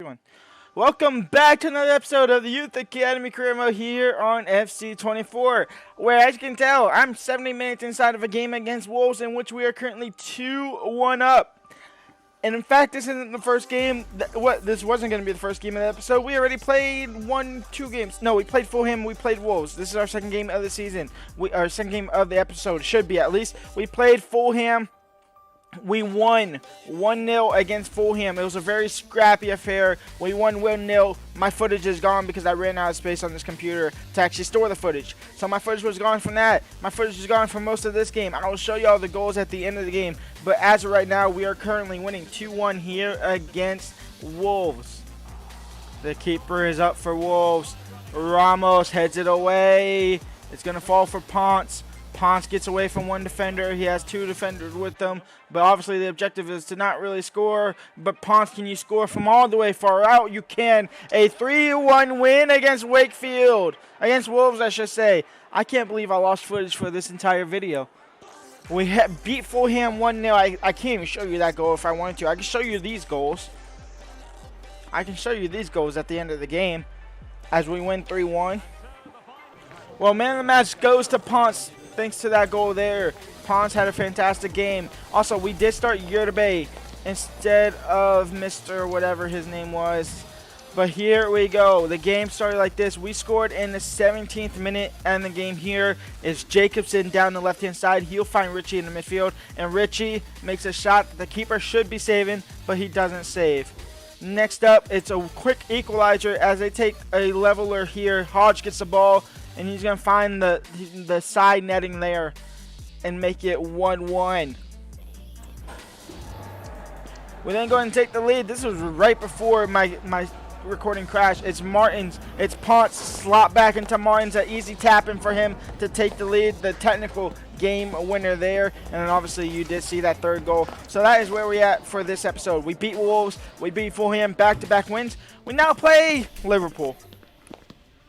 one. Welcome back to another episode of the Youth Academy Career Mode here on FC24, where as you can tell, I'm 70 minutes inside of a game against Wolves in which we are currently 2-1 up. And in fact, this isn't the first game. This wasn't going to be the first game of the episode. We already played two games. No, we played Fulham. We played Wolves. This is our second game of the season. Our second game of the episode. Should be at least. We played Fulham. We won 1-0 against Fulham. It was a very scrappy affair. We won 1-0. My footage is gone because I ran out of space on this computer to actually store the footage. So my footage was gone from that. My footage is gone from most of this game. I will show you all the goals at the end of the game. But as of right now, we are currently winning 2-1 here against Wolves. The keeper is up for Wolves. Ramos heads it away. It's going to fall for Ponce. Ponce gets away from one defender. He has two defenders with him. But obviously the objective is to not really score. But Ponce, can you score from all the way far out? You can. A 3-1 win against Wakefield. Against Wolves, I should say. I can't believe I lost footage for this entire video. We beat Fulham 1-0. I can't even show you that goal if I wanted to. I can show you these goals. I can show you these goals at the end of the game as we win 3-1. Well, man of the match goes to Ponce. Thanks to that goal there. Ponce had a fantastic game. Also, we did start Yurbe instead of Mr. whatever his name was. But here we go. The game started like this. We scored in the 17th minute, and the game here is Jacobson down the left-hand side. He'll find Richie in the midfield, and Richie makes a shot that the keeper should be saving, but he doesn't save. Next up, it's a quick equalizer as they take a leveler here. Hodge gets the ball, and he's going to find the side netting there and make it 1-1. We then go ahead and take the lead. This was right before my recording crash. It's Martins. It's Ponce. Slot back into Martins. An easy tapping for him to take the lead. The technical game winner there. And then obviously you did see that third goal. So that is where we're at for this episode. We beat Wolves. We beat Fulham. Back-to-back wins. We now play Liverpool.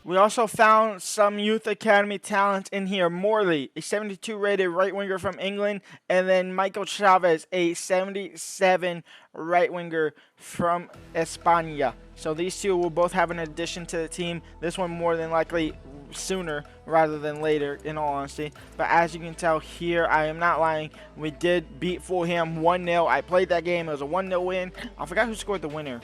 We also found some Youth Academy talent in here. Morley, a 72 rated right winger from England, and then Michael Chavez, a 77 right winger from España. So these two will both have an addition to the team. This one more than likely sooner rather than later, in all honesty. But as you can tell here, I am not lying. We did beat Fulham 1-0. I played that game. It was a 1-0 win. I forgot who scored the winner.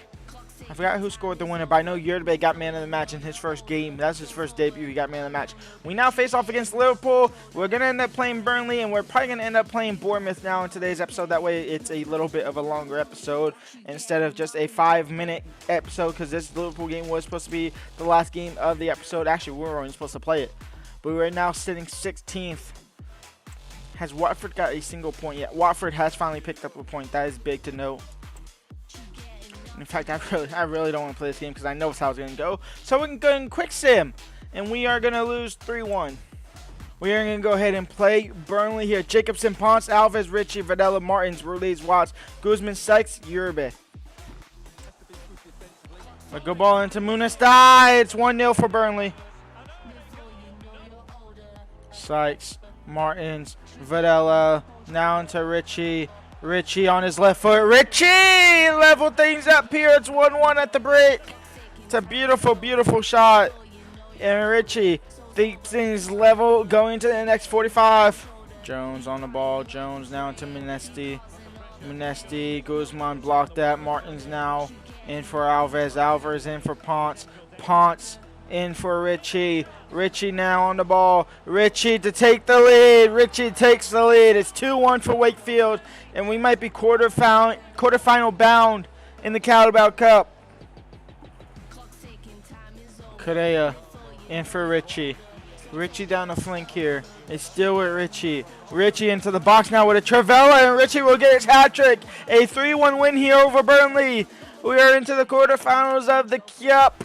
But I know Yurbe got man of the match in his first game. That's his first debut. He got man of the match. We now face off against Liverpool. We're going to end up playing Burnley, and we're probably going to end up playing Bournemouth now in today's episode. That way it's a little bit of a longer episode instead of just a 5-minute episode, because this Liverpool game was supposed to be the last game of the episode. Actually, we were only supposed to play it. But we're now sitting 16th. Has Watford got a single point yet? Watford has finally picked up a point. That is big to note. In fact, I really don't want to play this game because I know how it's going to go. So we can go in quick sim, and we are going to lose 3-1. We are going to go ahead and play Burnley here. Jacobson, Ponce, Alves, Richie, Videla, Martins, Ruiz, Watts, Guzman, Sykes, Yurbe. A good ball into Munastai. It's 1-0 for Burnley. Sykes, Martins, Videla, now into Richie. Richie on his left foot. Richie level things up here. It's 1-1 at the break. It's a beautiful, beautiful shot. And Richie thinks things level going to the next 45. Jones on the ball. Jones now into Minesti. Guzman blocked that. Martins now in for Alves. Alves in for Ponce. Ponce in for Richie. Richie now on the ball. Richie to take the lead. Richie takes the lead. It's 2-1 for Wakefield. And we might be quarterfinal bound in the Carabao Cup. Correa in for Richie. Richie down the flank here. It's still with Richie. Richie into the box now with a Trivella, and Richie will get his hat trick. A 3-1 win here over Burnley. We are into the quarterfinals of the Cup.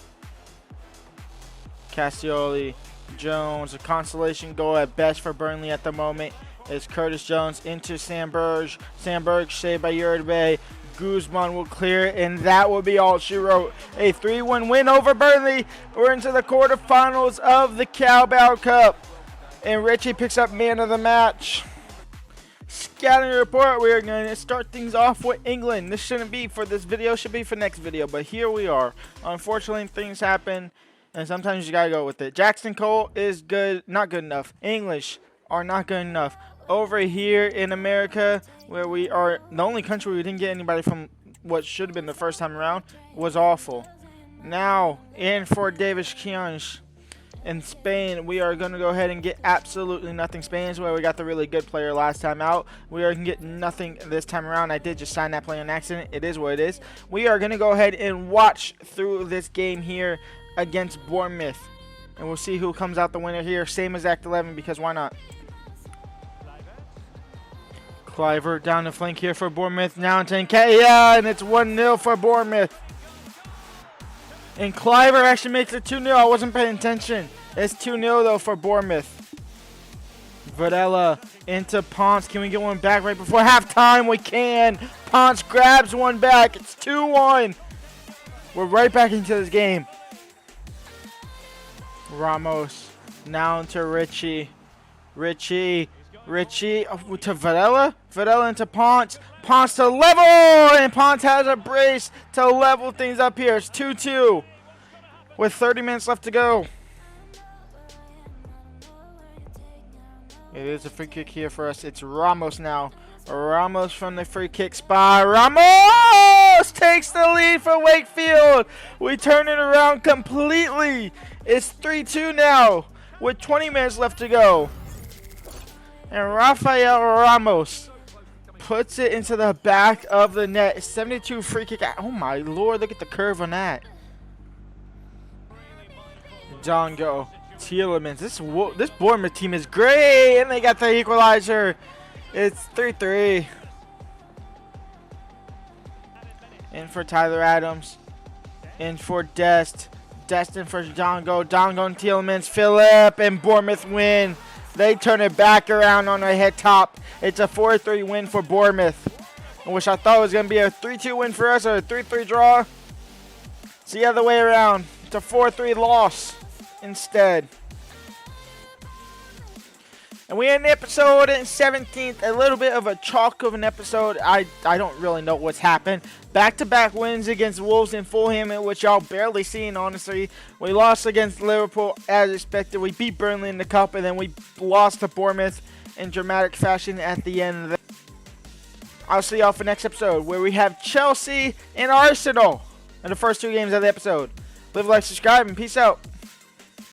Cassioli, Jones, a consolation goal at best for Burnley at the moment. It's Curtis Jones into Sandberg. Sandberg saved by Yurbe. Guzman will clear it, and that will be all she wrote. A 3-1 win over Burnley. We're into the quarterfinals of the Carabao Cup. And Richie picks up man of the match. scouting report. We are going to start things off with England. This shouldn't be for this video, should be for next video, but here we are. Unfortunately, things happen, and sometimes you gotta go with it. Jackson Cole is good, not good enough. English are not good enough. Over here in America, where we are the only country we didn't get anybody from what should have been the first time around, was awful. Now, in for Davis Keonge. In Spain, we are going to go ahead and get absolutely nothing. Spain's where we got the really good player last time out. We are going to get nothing this time around. I did just sign that player on accident. It is what it is. We are going to go ahead and watch through this game here against Bournemouth. And we'll see who comes out the winner here. Same as Act 11, because why not? Cliver down the flank here for Bournemouth. Now into Nketiah, and it's 1-0 for Bournemouth. And Cliver actually makes it 2-0. I wasn't paying attention. It's 2-0 though for Bournemouth. Varela into Ponce. Can we get one back right before halftime? We can. Ponce grabs one back. It's 2-1. We're right back into this game. Ramos now into Richie. Richie to Varela. Varela into Ponce. Ponce to level, and Ponce has a brace to level things up here. It's 2-2 with 30 minutes left to go. It is a free kick here for us. It's Ramos now. Ramos from the free kick spot. Ramos takes the lead for Wakefield. We turn it around completely. It's 3-2 now with 20 minutes left to go. And Rafael Ramos puts it into the back of the net. 72 free kick. Oh my lord, look at the curve on that. Dongo, Tielemans. This Bournemouth team is great, and they got the equalizer. It's 3-3. In for Tyler Adams. In for Dest. Destin for Dongo. Dongo and Tielemans. Phillip, and Bournemouth win. They turn it back around on their head top. It's a 4-3 win for Bournemouth, which I thought was going to be a 3-2 win for us or a 3-3 draw. It's the other way around. It's a 4-3 loss instead. And we end the episode in 17th. A little bit of a chalk of an episode. I don't really know what's happened. Back-to-back wins against Wolves and Fulham, which y'all barely seen, honestly. We lost against Liverpool as expected. We beat Burnley in the cup, and then we lost to Bournemouth in dramatic fashion at the end of the. I'll see y'all for next episode, where we have Chelsea and Arsenal in the first two games of the episode. Live, like, subscribe, and peace out.